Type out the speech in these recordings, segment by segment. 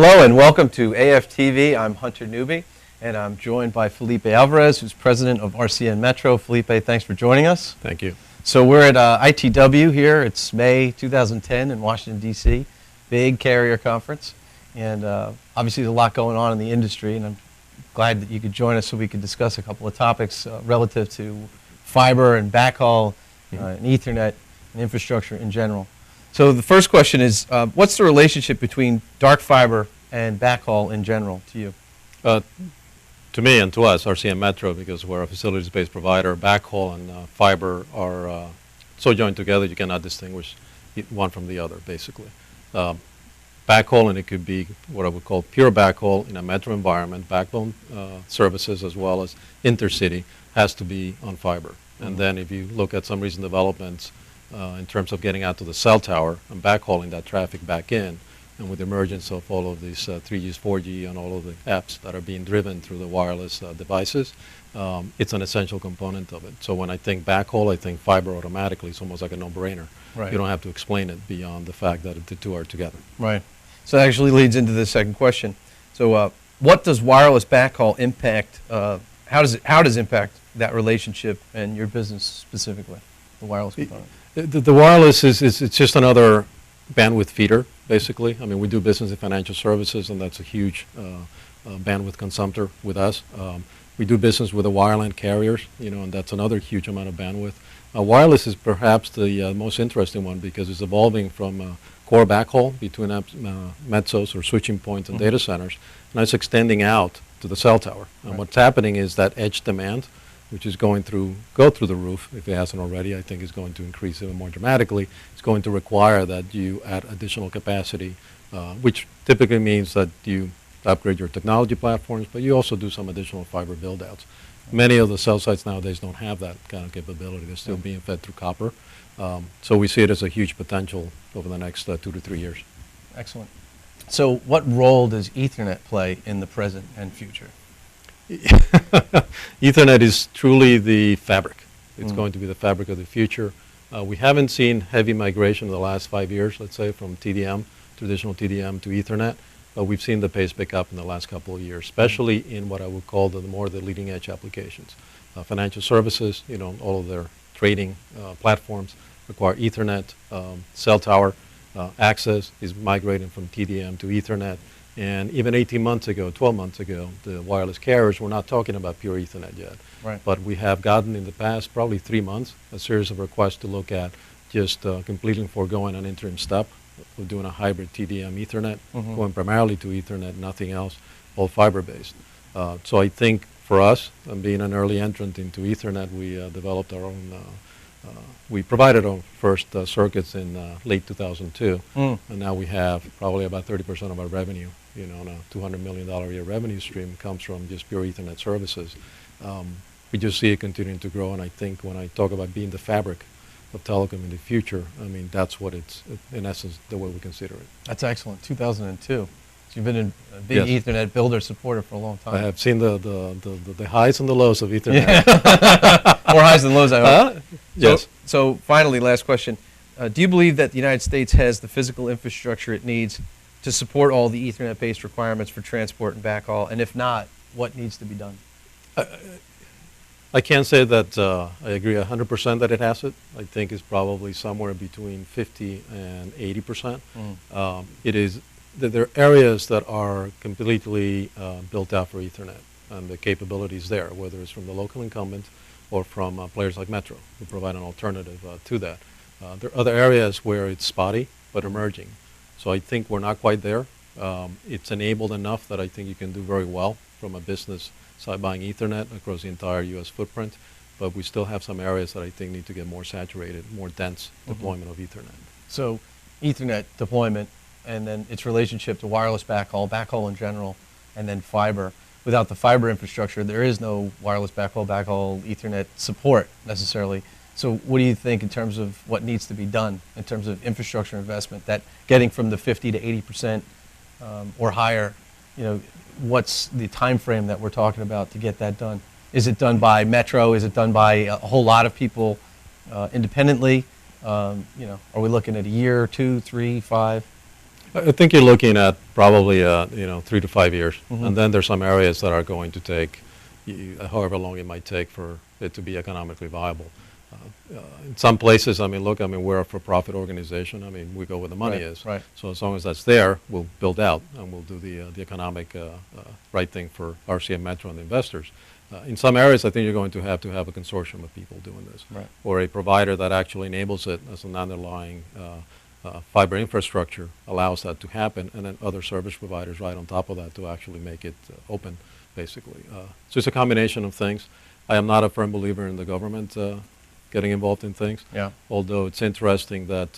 Hello and welcome to AFTV. I'm Hunter Newby and I'm joined by Felipe Alvarez, who's president of RCN Metro. Felipe, thanks for joining us. Thank you. So we're at ITW here. It's May 2010 in Washington, DC. Big carrier conference. And obviously there's a lot going on in the industry, and I'm glad that you could join us so we could discuss a couple of topics relative to fiber and backhaul and Ethernet and infrastructure in general. So the first question is, what's the relationship between dark fiber and backhaul in general to you? To me and to us, RCN Metro, because we're a facilities-based provider, backhaul and fiber are so joined together you cannot distinguish one from the other, basically. Backhaul, and it could be what I would call pure backhaul in a metro environment, backbone services as well as intercity, has to be on fiber. And then if you look at some recent developments in terms of getting out to the cell tower and backhauling that traffic back in, and with the emergence of all of these 3Gs, 4G, and all of the apps that are being driven through the wireless devices, it's an essential component of it. So when I think backhaul, I think fiber automatically. It's almost like a no-brainer. Right. You don't have to explain it beyond the fact that the two are together. Right. So that actually leads into the second question. So what does wireless backhaul impact, how does it impact that relationship and your business specifically, the wireless component? The wireless it's just another bandwidth feeder, basically. I mean, we do business in financial services, and that's a huge bandwidth consumptor with us. We do business with the wireline carriers, and that's another huge amount of bandwidth. Wireless is perhaps the most interesting one because it's evolving from core backhaul between metsos or switching points and data centers, and it's extending out to the cell tower. And what's happening is that edge demand, which is go through the roof, if it hasn't already, I think is going to increase even more dramatically. It's going to require that you add additional capacity, which typically means that you upgrade your technology platforms, but you also do some additional fiber build-outs. Many of the cell sites nowadays don't have that kind of capability. They're still being fed through copper. So we see it as a huge potential over the next 2 to 3 years. Excellent. So what role does Ethernet play in the present and future? Ethernet is truly the fabric. It's going to be the fabric of the future. We haven't seen heavy migration in the last 5 years, let's say, from TDM, traditional TDM, to Ethernet, but we've seen the pace pick up in the last couple of years, especially in what I would call the leading edge applications. Financial services, all of their trading platforms require Ethernet. Cell tower access is migrating from TDM to Ethernet. And even 18 months ago, 12 months ago, the wireless carriers were not talking about pure Ethernet yet. Right. But we have gotten in the past, probably 3 months, a series of requests to look at just completely foregoing an interim step of doing a hybrid TDM Ethernet, going primarily to Ethernet, nothing else, all fiber-based. So I think for us, being an early entrant into Ethernet, we developed our own, we provided our first circuits in late 2002, and now we have probably about 30% of our revenue, on a $200 million a year revenue stream comes from just pure Ethernet services. We just see it continuing to grow, and I think when I talk about being the fabric of telecom in the future, I mean, that's what it's, in essence, the way we consider it. That's excellent, 2002. So you've been a big Ethernet builder supporter for a long time. I have seen the highs and the lows of Ethernet. More highs than lows, I hope. Yes. So finally, last question. Do you believe that the United States has the physical infrastructure it needs to support all the Ethernet-based requirements for transport and backhaul? And if not, what needs to be done? I can't say that I agree 100% that it has it. I think it's probably somewhere between 50 and 80%. There are areas that are completely built out for Ethernet, and the capabilities there, whether it's from the local incumbent or from players like Metro, who provide an alternative to that. There are other areas where it's spotty but emerging. So I think we're not quite there. It's enabled enough that I think you can do very well from a business side buying Ethernet across the entire U.S. footprint, but we still have some areas that I think need to get more saturated, more dense deployment of Ethernet. So Ethernet deployment, and then its relationship to wireless backhaul in general, and then fiber. Without the fiber infrastructure, there is no wireless backhaul, Ethernet support necessarily. So what do you think in terms of what needs to be done in terms of infrastructure investment, that getting from the 50 to 80% or higher, what's the time frame that we're talking about to get that done? Is it done by Metro? Is it done by a whole lot of people independently? Are we looking at a year, 2, 3, 5? I think you're looking at probably 3 to 5 years, Mhm. and then there's some areas that are going to take however long it might take for it to be economically viable. In some places, we're a for-profit organization. We go where the money Right, is. right. So as long as that's there, we'll build out and we'll do the economic right thing for RCN Metro and the investors. In some areas, I think you're going to have a consortium of people doing this, Right. or a provider that actually enables it as an underlying fiber infrastructure allows that to happen, and then other service providers right on top of that to actually make it open, basically. So it's a combination of things. I am not a firm believer in the government getting involved in things. Yeah. Although it's interesting that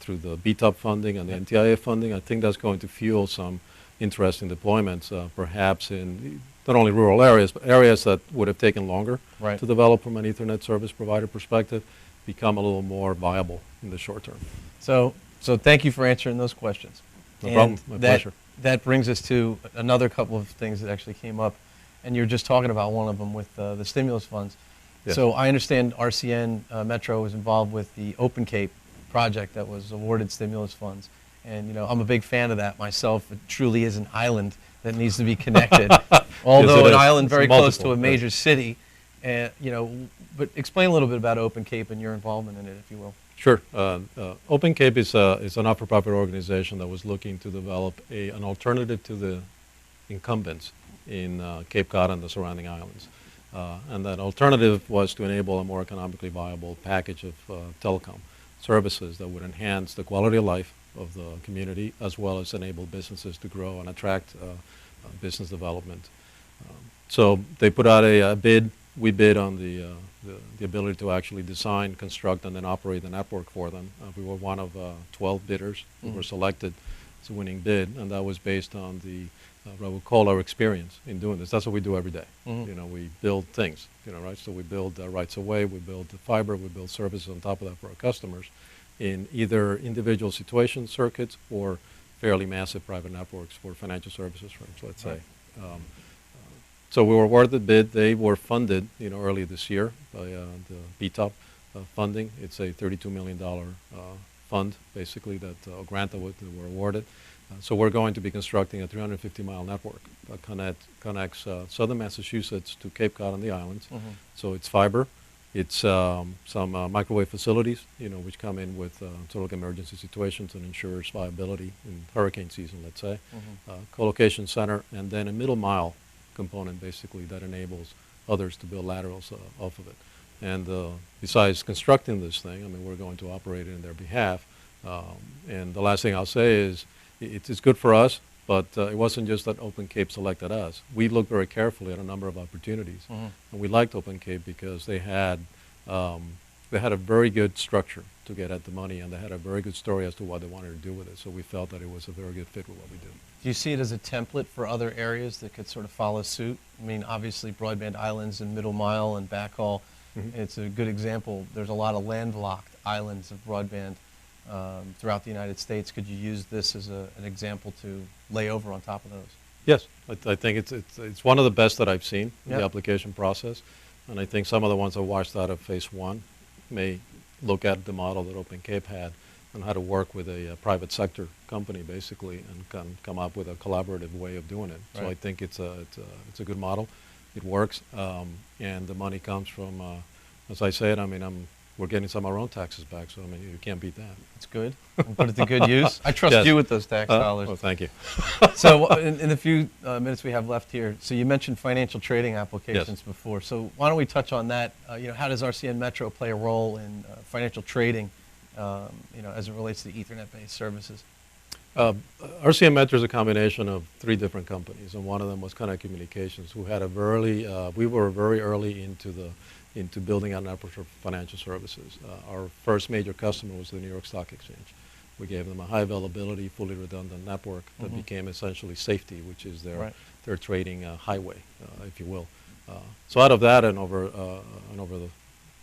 through the BTOP funding and the NTIA funding, I think that's going to fuel some interesting deployments, perhaps in not only rural areas, but areas that would have taken longer Right. to develop from an Ethernet service provider perspective, become a little more viable in the short term. So thank you for answering those questions. No problem. My pleasure. That brings us to another couple of things that actually came up, and you were just talking about one of them with the stimulus funds. Yes. So I understand RCN Metro was involved with the Open Cape project that was awarded stimulus funds, and I'm a big fan of that myself. It truly is an island that needs to be connected, although an island very close to a major city. And but explain a little bit about Open Cape and your involvement in it, if you will. Sure. Open Cape is a not-for-profit organization that was looking to develop an alternative to the incumbents in Cape Cod and the surrounding islands. And that alternative was to enable a more economically viable package of telecom services that would enhance the quality of life of the community, as well as enable businesses to grow and attract business development. So they put out a bid. We bid on the ability to actually design, construct, and then operate the network for them. We were one of 12 bidders who were selected as a winning bid, and that was based on what we call our experience in doing this. That's what we do every day. We build things, right? So we build rights of way, we build the fiber, we build services on top of that for our customers in either individual situation circuits or fairly massive private networks for financial services firms, let's say. So we were awarded the bid. They were funded, earlier this year by the BTOP funding. It's a $32 million fund, basically, a grant that were awarded. So we're going to be constructing a 350-mile network that connects southern Massachusetts to Cape Cod and the islands. So it's fiber. It's some microwave facilities, which come in with total emergency situations and ensures viability in hurricane season, let's say. Co-location center, and then a middle mile component, basically, that enables others to build laterals off of it. And besides constructing this thing, we're going to operate it in their behalf. And the last thing I'll say is it's good for us, but it wasn't just that Open Cape selected us. We looked very carefully at a number of opportunities, and we liked Open Cape because they had a very good structure to get at the money, and they had a very good story as to what they wanted to do with it. So we felt that it was a very good fit with what we do. Do you see it as a template for other areas that could sort of follow suit? Obviously, broadband islands and middle mile and backhaul, it's a good example. There's a lot of landlocked islands of broadband throughout the United States. Could you use this as an example to lay over on top of those? Yes, I think it's one of the best that I've seen in the application process, and I think some of the ones I watched out of Phase 1 may look at the model that Open Cape had and how to work with a private sector company, basically, and come up with a collaborative way of doing it. So I think it's a good model. It works, and the money comes from, as I said, we're getting some of our own taxes back, so you can't beat that. That's good. We'll put it to good use. I trust you with those tax dollars. Oh, thank you. So in the few minutes we have left here, so you mentioned financial trading applications before. So why don't we touch on that? How does RCN Metro play a role in financial trading, as it relates to Ethernet-based services? RCN Metro is a combination of 3 different companies, and one of them was Connect Communications, who had we were very early into building out networks for financial services. Our first major customer was the New York Stock Exchange. We gave them a high availability, fully redundant network that became essentially safety, which is their trading highway, if you will. So out of that, and over the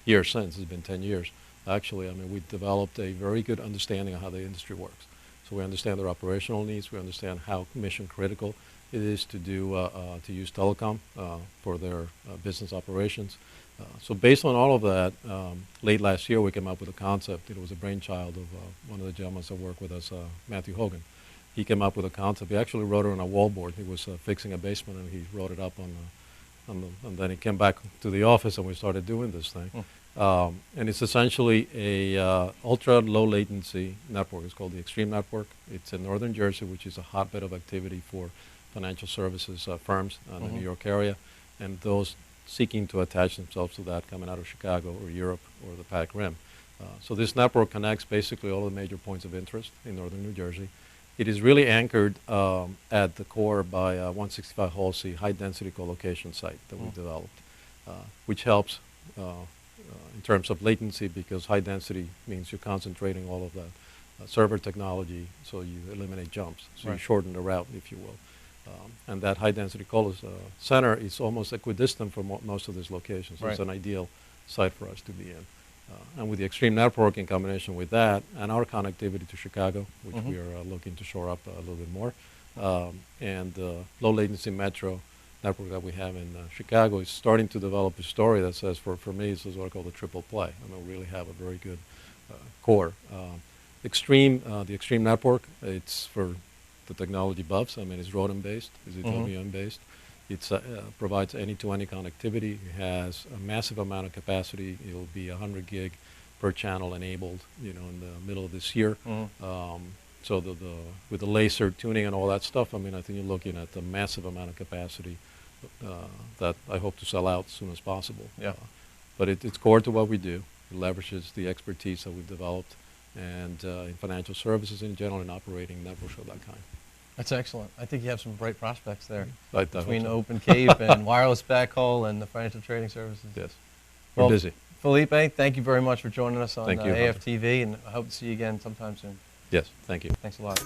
years since, it's been 10 years, actually, we developed a very good understanding of how the industry works. So we understand their operational needs. We understand how mission critical it is to use telecom for their business operations. So based on all of that, late last year we came up with a concept. It was a brainchild of one of the gentlemen that worked with us, Matthew Hogan. he came up with a concept. He actually wrote it on a wallboard. He was fixing a basement, and he wrote it up and then he came back to the office, and we started doing this thing. And it's essentially a ultra low latency network. It's called the Extreme Network. It's in northern Jersey, which is a hotbed of activity for financial services firms in the New York area, and those seeking to attach themselves to that coming out of Chicago or Europe or the Pac Rim. So this network connects basically all the major points of interest in northern New Jersey. It is really anchored at the core by a 165 Hall C high-density co-location site that we developed, which helps in terms of latency, because high density means you're concentrating all of that server technology, so you eliminate jumps. So you shorten the route, if you will. And that high-density call center is almost equidistant from most of these locations. So it's an ideal site for us to be in. And with the Extreme Network in combination with that and our connectivity to Chicago, which we are looking to shore up a little bit more, and the low-latency metro network that we have in Chicago is starting to develop a story that says, for me, this is what I call the triple play. I mean, we really have a very good core. The Extreme Network, it's for the technology buffs. I mean, it's ROADM-based, it's EWM-based. It provides any-to-any connectivity. It has a massive amount of capacity. It'll be 100 gig per channel enabled, in the middle of this year. So with the laser tuning and all that stuff, I mean, I think you're looking at a massive amount of capacity that I hope to sell out as soon as possible. But it's core to what we do. It leverages the expertise that we've developed and in financial services in general and operating networks of that kind. That's excellent. I think you have some bright prospects there Between Open Cape and wireless backhaul and the financial trading services. Yes, we're busy. Felipe, thank you very much for joining us on Thank you, AFTV, and I hope to see you again sometime soon. Yes, thank you. Thanks a lot.